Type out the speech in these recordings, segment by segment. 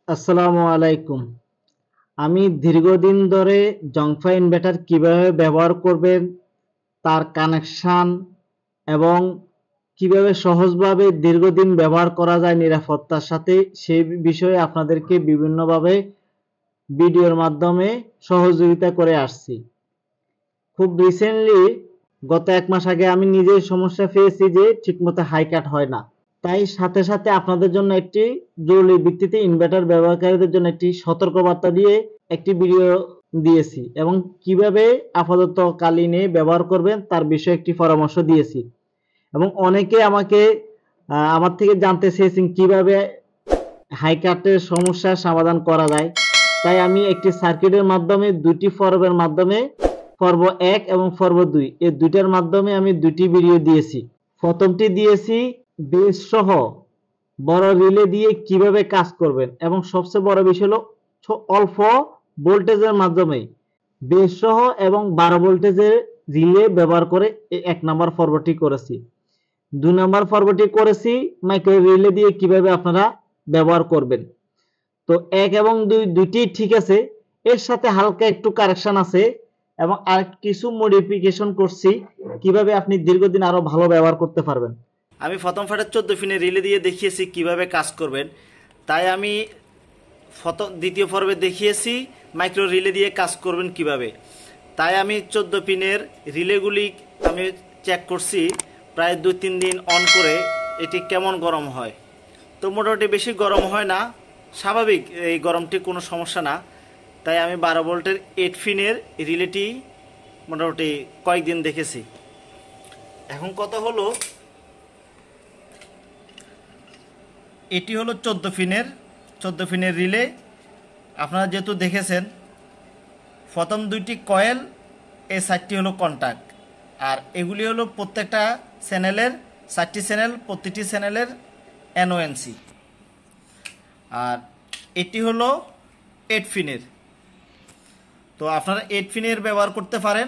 আসসালামু আলাইকুম। আমি দীর্ঘদিন ধরে জংফা ইনভার্টার কিভাবে ব্যবহার করবেন, তার কানেকশন এবং কিভাবে সহজভাবে দীর্ঘদিন ব্যবহার করা যায় নিরাপত্তার সাথে সেই বিষয়ে আপনাদেরকে বিভিন্নভাবে ভিডিওর মাধ্যমে সহযোগিতা করে আসছি। খুব রিসেন্টলি গত 1 মাস আগে আমি নিজেই সমস্যা পেয়েছি যে ঠিকমতো হাই কাট হয় না। তাই সাথে সাথে আপনাদের জন্য একটি জরুরি ভিত্তিতে ইনভার্টার ব্যবহারকারীদের জন্য একটি সতর্কবার্তা দিয়ে একটি ভিডিও দিয়েছি এবং কিভাবে আপাততকালীনে ব্যবহার করবেন তার বিষয়ে একটি পরামর্শ দিয়েছি এবং অনেকে আমাকে আমার থেকে জানতে চেয়েছেন কিভাবে হাই কাটের সমস্যার সমাধান করা যায়। তাই আমি একটি সার্কিটের মাধ্যমে দুটি পর্বের মাধ্যমে পর্ব 1 এবং পর্ব 2 এই দুইটার মাধ্যমে আমি দুটি ভিডিও দিয়েছি। প্রথমটি দিয়েছি বেস সহ বড় রিলে দিয়ে কিভাবে কাজ করবেন এবং সবচেয়ে বড় বিষয় হলো অল্প ভোল্টেজের মাধ্যমে বেস সহ এবং 12 ভোল্টেজের রিলে ব্যবহার করে 1 নাম্বার পর্বটি করেছি। 2 নাম্বার পর্বটি করেছি মাইক্রো রিলে দিয়ে কিভাবে আপনারা ব্যবহার করবেন। তো 1 এবং 2 দুইটি ঠিক আছে, এর সাথে হালকা একটু কারেকশন আছে এবং আর কিছু মডিফিকেশন করছি কিভাবে আপনি দীর্ঘদিন আরো ভালো ব্যবহার করতে পারবেন। আমি প্রথম ফাটের 14 পিনের রিলে দিয়ে দেখিয়েছি কিভাবে কাজ করবেন। তাই আমি দ্বিতীয় পর্বে দেখিয়েছি মাইক্রো রিলে দিয়ে কাজ করবেন কিভাবে। তাই আমি 14 পিনের রিলেগুলি আমি চেক করছি প্রায় 2-3 দিন অন করে এটি কেমন গরম হয়। তো মোটামুটি বেশি গরম হয় না, স্বাভাবিক, এই গরমটি কোনো সমস্যা না। তাই আমি 12 ভোল্টের 8 পিনের রিলেটি মোটামুটি কয়েকদিন দেখেছি। এখন কথা হলো, এটি হলো 14 পিনের রিলে। আপনারা যেহেতু দেখেছেন প্রথম দুইটি কয়েল, এই 4টি হলো কন্টাক্ট, আর এগুলি হলো প্রত্যেকটা চ্যানেলের 4টি চ্যানেল, প্রতিটি চ্যানেলের এনওএনসি। আর এটি হলো 8 পিনের। তো আপনারা 8 পিনের ব্যবহার করতে পারেন।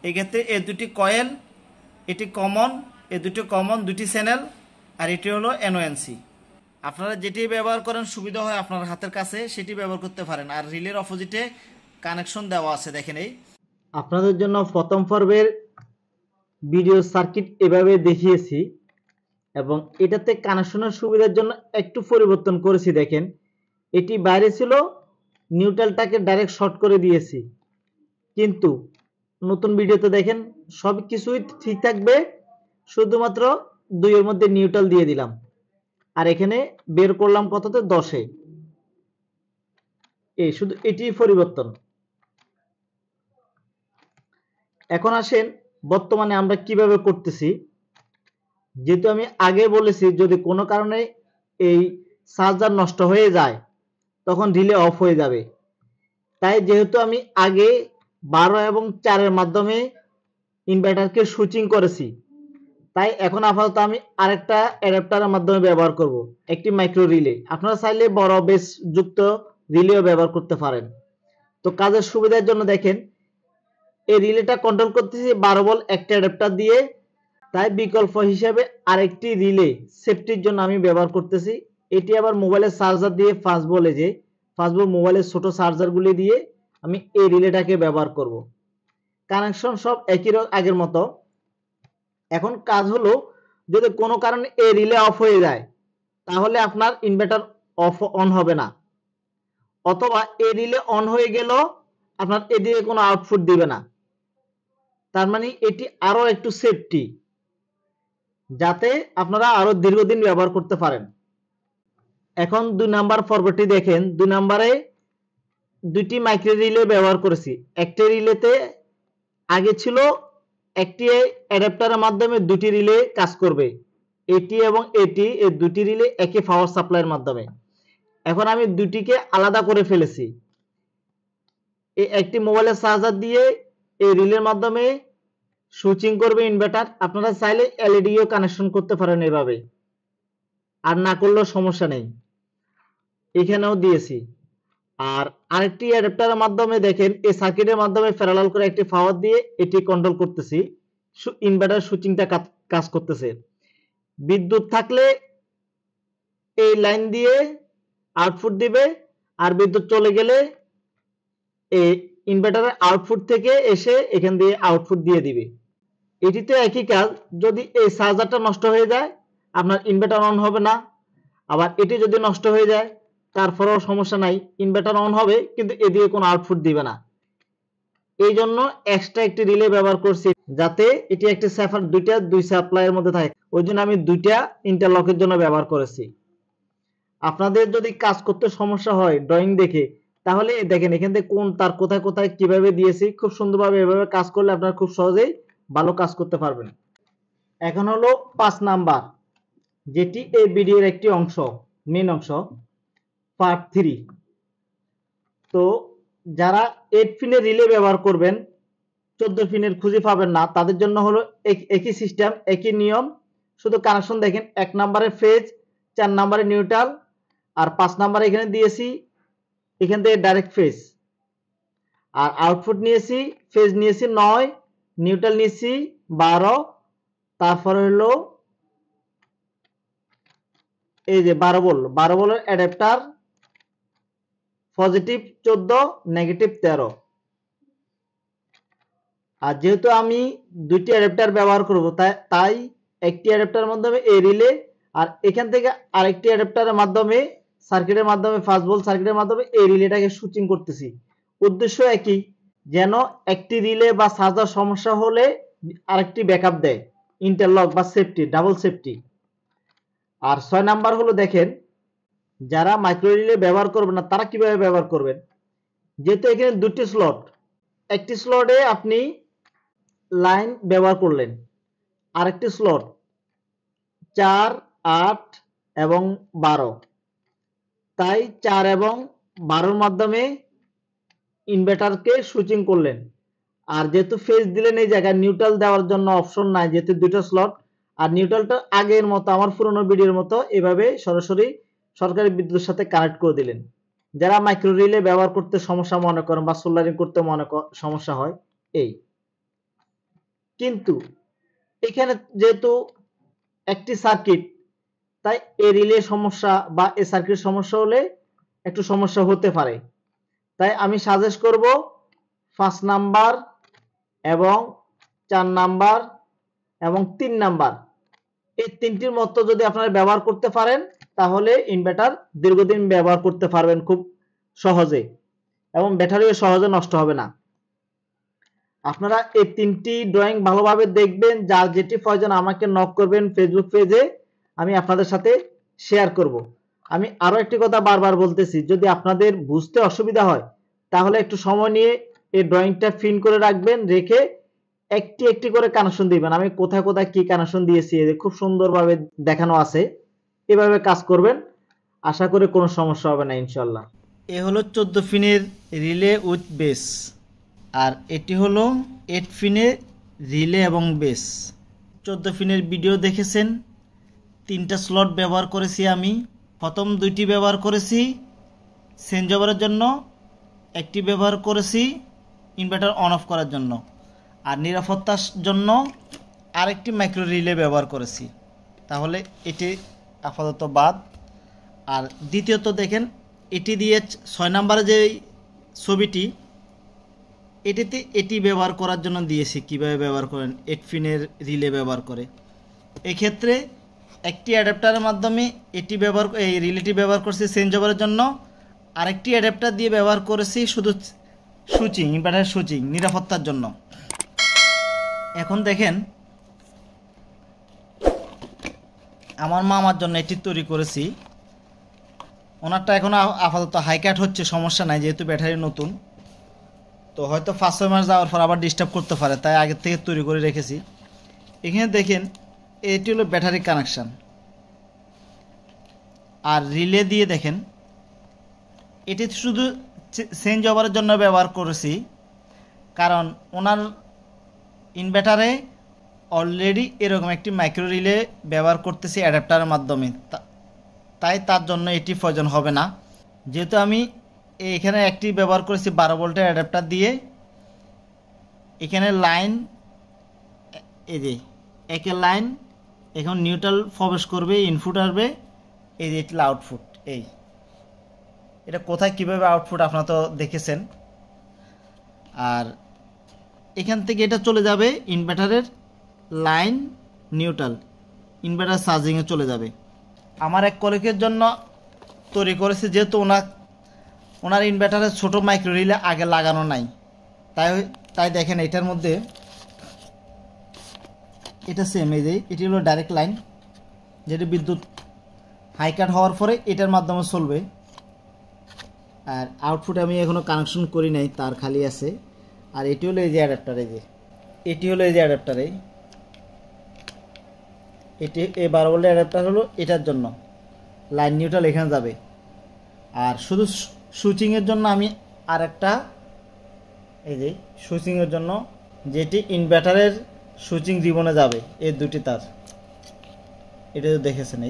এক্ষেত্রে এই দুটি কয়েল, এটি কমন, এই দুটি কমন দুটি চ্যানেল, আর এটি হলো এনওএনসি। আপনারা যেটি ব্যবহার করেন সুবিধা হয় আপনার হাতের কাছে সেটি ব্যবহার করতে পারেন। আর রিলের অপোজিটে কানেকশন দেওয়া আছে, দেখেন। এই আপনাদের জন্য প্রথম পর্বের ভিডিও সার্কিট এভাবে দেখিয়েছি এবং এটাতে কানেকশনের সুবিধার জন্য একটু পরিবর্তন করেছি। দেখেন, এটি বাইরে ছিল, নিউট্রালটাকে ডাইরেক্ট শর্ট করে দিয়েছি, কিন্তু নতুন ভিডিওতে দেখেন সব কিছুই ঠিক থাকবে, শুধুমাত্র 2 এর মধ্যে নিউট্রাল দিয়ে দিলাম আর এখানে বের করলাম কততে 10-এ। এই শুধু এটি পরিবর্তন। এখন আসেন বর্তমানে আমরা কিভাবে করতেছি। যেহেতু আমি আগে বলেছি যদি কোনো কারণে এই চার্জার নষ্ট হয়ে যায় তখন রিলে অফ হয়ে যাবে। তাই যেহেতু আমি আগে 12 এবং 4-এর মাধ্যমে ইনভার্টারকে সুইচিং করেছি, তাই এখন আপাতত আমি আরেকটা অ্যাডাপ্টারের মাধ্যমে ব্যবহার করব, একটি মাইক্রো রিলে। আপনারা চাইলে বড় বেস যুক্ত রিলেও ব্যবহার করতে পারেন। তো কাজের সুবিধার জন্য দেখেন এই রিলেটা কন্ট্রোল করতেছি 12 ভোল্ট একটা অ্যাডাপ্টার দিয়ে। তাই বিকল্প হিসেবে আরেকটি রিলে সেফটির জন্য আমি ব্যবহার করতেছি। এটি আবার মোবাইলের চার্জার দিয়ে 5 ভোল্ট, যে 5 ভোল্ট মোবাইলের ছোট চার্জারগুলি দিয়ে আমি এই রিলেটাকে ব্যবহার করব। কানেকশন সব একই আগের মতো। এখন কাজ হলো, যদি কোনো কারণে এই রিলে অফ হয়ে যায় তাহলে আপনার ইনভার্টার অন হবে না, অথবা এই রিলে অন হয়ে গেল আপনার এদিকে কোনো আউটপুট দিবে না। তার মানে এটি আরো একটু সেফটি, যাতে আপনারা আরো দীর্ঘদিন ব্যবহার করতে পারেন। এখন 2 নাম্বার পর্বটি দেখেন। 2 নাম্বারে দুটি মাইক্রো রিলে ব্যবহার করেছি। একটি রিলেতে আগে ছিল একটি অ্যাডাপ্টারের মাধ্যমে দুটি রিলে কাজ করবে, এটি এবং এটি, এই দুটি রিলে একই পাওয়ার সাপ্লাইয়ের মাধ্যমে। এখন আমি দুটিকে আলাদা করে ফেলেছি। এই একটি মোবাইলের চার্জার দিয়ে এই রিলের মাধ্যমে সুইচিং করবে ইনভার্টার। আপনারা চাইলে এলইডিও কানেকশন করতে পারেন এভাবে, আর না করলেও সমস্যা নেই, এখানেও দিয়েছি। আর আরেকটি অ্যাডাপ্টারের মাধ্যমে দেখেন এই সার্কিটের মাধ্যমে প্যারালাল করে একটি পাওয়ার দিয়ে এটি কন্ট্রোল করতেছি, ইনভার্টার সুইচিংটা কাজ করতেছে। বিদ্যুৎ থাকলে এই লাইন দিয়ে আউটপুট দিবে, আর বিদ্যুৎ চলে গেলে এই ইনভার্টারের আউটপুট থেকে এসে এখান দিয়ে আউটপুট দিয়ে দিবে। এটিতে একই কাজ, যদি এই চার্জারটা নষ্ট হয়ে যায় আপনার ইনভার্টার অন হবে না, আবার এটি যদি নষ্ট হয়ে যায় তারপরেও সমস্যা নাই, ইনভার্টার অন হবে কিন্তু এদিকে কোনো আউটপুট দিবে না। এই জন্য এক্সট্রা একটি রিলে ব্যবহার করছি, যাতে এটি একটি সেফার দুই সাপ্লাইয়ের মধ্যে থাকে, ওই জন্য আমি দুইটা ইন্টারলকের জন্য ব্যবহার করেছি। আপনাদের যদি কাজ করতে সমস্যা হয় ড্রয়িং দেখে, তাহলে দেখেন এখান থেকে কোন তার কোথায় কোথায় কিভাবে দিয়েছি, খুব সুন্দরভাবে এভাবে কাজ করলে আপনারা খুব সহজেই ভালো কাজ করতে পারবেন। এখন হলো 5 নাম্বার, যেটি এই ভিডিওর একটি অংশ, মেন অংশ, পার্ট 3। তো যারা 8 পিনের রিলে ব্যবহার করবেন, 14 পিনের খুঁজে পাবেন না, তাদের জন্য হলো একই সিস্টেম, একই নিয়ম, শুধু কানেকশন দেখেন। 1 নাম্বারে ফেজ, 4 নাম্বারে নিউট্রাল, আর 5 নাম্বারে এখানে দিয়েছি এখান থেকে ডাইরেক্ট ফেজ। আর আউটপুট নিয়েছি, ফেজ নিয়েছি 9, নিউট্রাল নিয়েছি 12, তারপরে হলো এই যে 12 ভোল্টের অ্যাডাপ্টার, পজিটিভ 14, নেগেটিভ 13। আর যেহেতু আমি দুইটি অ্যাডাপ্টার ব্যবহার করব, তাই একটি অ্যাডাপ্টারের মাধ্যমে এই রিলে, আর এখান থেকে আরেকটি অ্যাডাপ্টারের মাধ্যমে সার্কিটের মাধ্যমে 5 ভোল্ট সার্কিটের মাধ্যমে এই রিলেটাকে সুইচিং করতেছি। উদ্দেশ্য একই, যেন একটি রিলে বা চার্জার সমস্যা হলে আরেকটি ব্যাকআপ দেয়, ইন্টারলক বা সেফটি, ডাবল সেফটি। আর 6 নাম্বার হলো দেখেন, যারা মাইক্রো রিলে ব্যবহার করবেন না তারা কিভাবে ব্যবহার করবেন। যেহেতু এখানে দুটি স্লট, একটি স্লটে আপনি লাইন ব্যবহার করলেন, আরেকটি স্লট 4, 8 এবং 12, তাই 4 এবং 12 মাধ্যমে ইনভার্টারকে সুইচিং করলেন। আর যেহেতু ফেজ দিলেন, এই জায়গায় নিউট্রাল দেওয়ার জন্য অপশন নাই, যেহেতু দুটো স্লট। আর নিউট্রালটা আগের মতো, আমার পুরোনো ভিডিওর মতো এভাবে সরাসরি সরকারি বিদ্যুতের সাথে কানেক্ট করে দিলেন। যারা মাইক্রো রিলে ব্যবহার করতে সমস্যা মনে করেন বা সোল্ডারিং করতে সমস্যা হয়, এই কিন্তু এখানে যেহেতু একটি সার্কিট, তাই এই রিলে সমস্যা বা এই সার্কিট সমস্যা হলে একটু সমস্যা হতে পারে। তাই আমি সাজেস্ট করব 5 নাম্বার এবং 4 নাম্বার এবং 3 নাম্বার, এই তিনটির মতো যদি আপনারা ব্যবহার করতে পারেন, তাহলে ইনভার্টার দীর্ঘদিন ব্যবহার করতে পারবেন খুব সহজে, এবং ব্যাটারিও সহজে নষ্ট হবে না। আপনারা এই তিনটি ড্রয়িং ভালোভাবে দেখবেন, যার যেটি প্রয়োজন আমাকে নক করবেন ফেসবুক পেজে, আমি আপনাদের সাথে শেয়ার করব। আমি আরো একটি কথা বারবার বলতেছি, যদি আপনাদের বুঝতে অসুবিধা হয় তাহলে একটু সময় নিয়ে এই ড্রয়িংটা প্রিন্ট করে রাখবেন, রেখে একটি একটি করে কানেকশন দিবেন। আমি কোথায় কোথায় কি কানেকশন দিয়েছি খুব সুন্দরভাবে দেখানো আছে, এভাবে কাজ করবেন, আশা করি কোনো সমস্যা হবে না ইনশাল্লাহ। এ হলো 14 পিনের রিলে উইথ বেস, আর এটি হলো 8 পিনের রিলে এবং বেস। 14 পিনের ভিডিও দেখেছেন, 3টা স্লট ব্যবহার করেছি আমি। প্রথম 2টি ব্যবহার করেছি চেঞ্জ ওভারের জন্য, একটি ব্যবহার করেছি ইনভার্টার অন অফ করার জন্য, আর নিরাপত্তার জন্য আরেকটি মাইক্রো রিলে ব্যবহার করেছি। তাহলে এটি আপাতত বাদ। আর দ্বিতীয়ত দেখেন, এটি দিয়ে 6 নাম্বারে যে ছবিটি, এটিতে এটি ব্যবহার করার জন্য দিয়েছি, কিভাবে ব্যবহার করেন 8 পিনের রিলে ব্যবহার করে। এক্ষেত্রে একটি অ্যাডাপ্টারের মাধ্যমে এই রিলেটি ব্যবহার করছি চেঞ্জ ওভারের জন্য, আরেকটি অ্যাডাপ্টার দিয়ে ব্যবহার করেছি শুধু সুইচিং, ইনভার্টার সুইচিং, নিরাপত্তার জন্য। এখন দেখেন, আমার মামার জন্য এটি তৈরি করেছি। ওনারটা এখন আপাতত হাই কাট হচ্ছে, সমস্যা নাই, যেহেতু ব্যাটারি নতুন, তো হয়তো 5-6 মাস যাওয়ার পর আবার ডিস্টার্ব করতে পারে, তাই আগের থেকে তৈরি করে রেখেছি। এখানে দেখেন, এটি হলো ব্যাটারি কানেকশান। আর রিলে দিয়ে দেখেন, এটি শুধু চেঞ্জ ওভারের জন্য ব্যবহার করেছি, কারণ ওনার ইনভার্টারে অলরেডি এরকম একটি মাইক্রো রিলে ব্যবহার করতেছি অ্যাডাপ্টারের মাধ্যমে, তাই তার জন্য এটি প্রয়োজন হবে না। যেহেতু আমি এখানে একটি ব্যবহার করেছি 12 ভোল্টের অ্যাডাপ্টার দিয়ে, এখানে লাইন, এই যে একের লাইন এখন নিউট্রাল প্রবেশ করবে, ইনপুট আসবে, এই যে এটি আউটপুট। এই এটা কোথায় কিভাবে আউটপুট আপনারা তো দেখেছেন। আর এখান থেকে এটা চলে যাবে ইনভার্টারের লাইন নিউট্রাল, ইনভার্টার চার্জিংয়ে চলে যাবে। আমার এক কলিগের জন্য তৈরি করেছে, যেহেতু ওনার ইনভার্টারের ছোটো মাইক্রো রিলে আগে লাগানো নাই, তাই দেখেন এটার মধ্যে এটা সেম, এই যে এটি হলো ডাইরেক্ট লাইন, যেটি বিদ্যুৎ হাই কাট হওয়ার পরে এটার মাধ্যমে চলবে। আর আউটপুট আমি এখনও কানেকশন করি নাই, তার খালি আছে। আর এটি হলো এই যে অ্যাডাপ্টার, এই যে এটি হলো এই যে অ্যাডাপ্টার, এটি এই 12 ভোল্টের অ্যাডাপ্টার হলো এটার জন্য, লাইন নিউট্রাল এখানে যাবে। আর শুধু সুইচিংয়ের জন্য আমি আরেকটা, এই যে সুইচিংয়ের জন্য যেটি ইনভার্টারের সুইচিং রিবনে যাবে, এই দুটি তার, এটা তো দেখেছেন।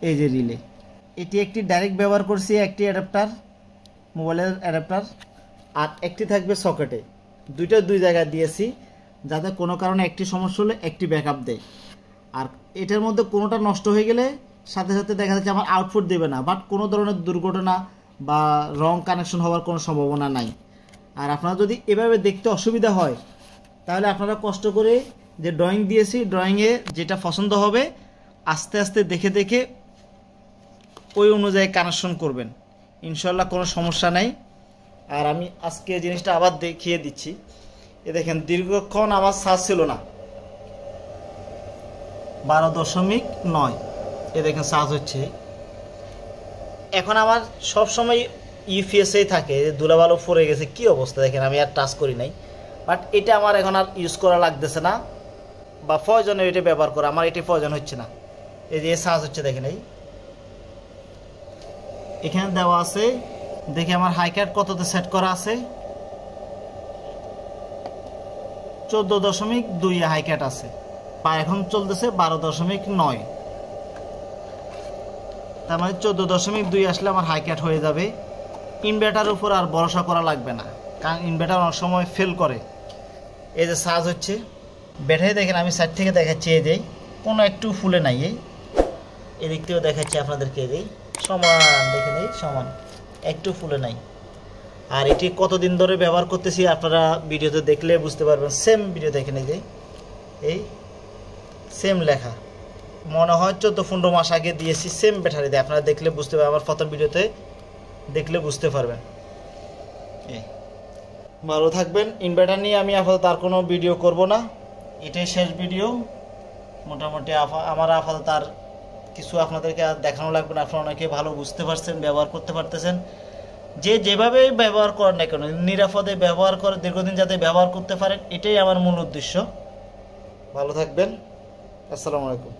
এই যে রিলে, এটি একটি ডাইরেক্ট ব্যবহার করছি, একটি অ্যাডাপ্টার মোবাইলের অ্যাডাপ্টার, আর একটি থাকবে সকেটে। দুই জায়গায় দিয়েছি, যাতে কোনো কারণে একটি সমস্যা হলে একটি ব্যাকআপ দেয়। আর এটার মধ্যে কোনোটা নষ্ট হয়ে গেলে সাথে সাথে দেখা যাচ্ছে আমার আউটপুট দেবে না, বাট কোনো ধরনের দুর্ঘটনা বা রং কানেকশন হওয়ার কোনো সম্ভাবনা নাই। আর আপনারা যদি এভাবে দেখতে অসুবিধা হয়, তাহলে আপনারা কষ্ট করে যে ড্রয়িং দিয়েছি, ড্রয়িংয়ে যেটা পছন্দ হবে আস্তে আস্তে দেখে দেখে ওই অনুযায়ী কানেকশন করবেন, ইনশাল্লাহ কোনো সমস্যা নেই। আর আমি আজকে জিনিসটা আবার দেখিয়ে দিচ্ছি। এ দেখেন, দীর্ঘক্ষণ আমার চার্জ ছিল না, 12.9, এ দেখেন চার্জ হচ্ছে। এখন আমার সব সময় ইউপিএসেই থাকে, ধুলাবালু পড়ে গেছে, কি অবস্থা দেখেন, আমি আর টাচ করি নাই। বাট এটা আমার এখন আর ইউজ করা লাগতেছে না, বা প্রয়োজনে এটা ব্যবহার করা আমার এটি প্রয়োজন হচ্ছে না। এই যে চার্জ হচ্ছে দেখেন, এখানে দেওয়া আছে, দেখে আমার হাই কাট কততে সেট করা আছে, 14.2 হাই কাট আছে, বা এখন চলতেছে 12.9, তার মানে 14.2 আসলে আমার হাই কাট হয়ে যাবে। ইনভার্টারের উপর আর ভরসা করা লাগবে না, কারণ ইনভার্টার অনেক সময় ফেল করে। এই যে চার্জ হচ্ছে, ব্যাটারি দেখেন আমি সাইড থেকে দেখাচ্ছি, এই যে কোনো একটু ফুলে নাই, এই দিক থেকেও দেখাচ্ছি আপনাদেরকে, এই যে সমান দেখেন, এই সমান, একটু ফুলে নাই। আর এটি কতদিন ধরে ব্যবহার করতেছি আপনারা ভিডিওতে দেখলে বুঝতে পারবেন। সেম ভিডিও দেখেন, এই যে এই সেম লেখা, মনে হয় 14-15 মাস আগে দিয়েছি, সেম ব্যাটারি দিয়ে। আপনারা দেখলে বুঝতে পারবেন, আমার প্রথম ভিডিওতে দেখলে বুঝতে পারবেন। ভালো থাকবেন। ইনভার্টার নিয়ে আমি আপাতত আর কোনো ভিডিও করব না, এটাই শেষ ভিডিও। মোটামুটি আমার আপাতত আর কিছু আপনাদেরকে আর দেখানো লাগবে না, আপনারা অনেকে ভালো বুঝতে পারছেন, ব্যবহার করতে পারতেছেন। যেভাবেই ব্যবহার করেন না কেন, নিরাপদে ব্যবহার করে দীর্ঘদিন যাতে ব্যবহার করতে পারেন, এটাই আমার মূল উদ্দেশ্য। ভালো থাকবেন, আসসালামু আলাইকুম।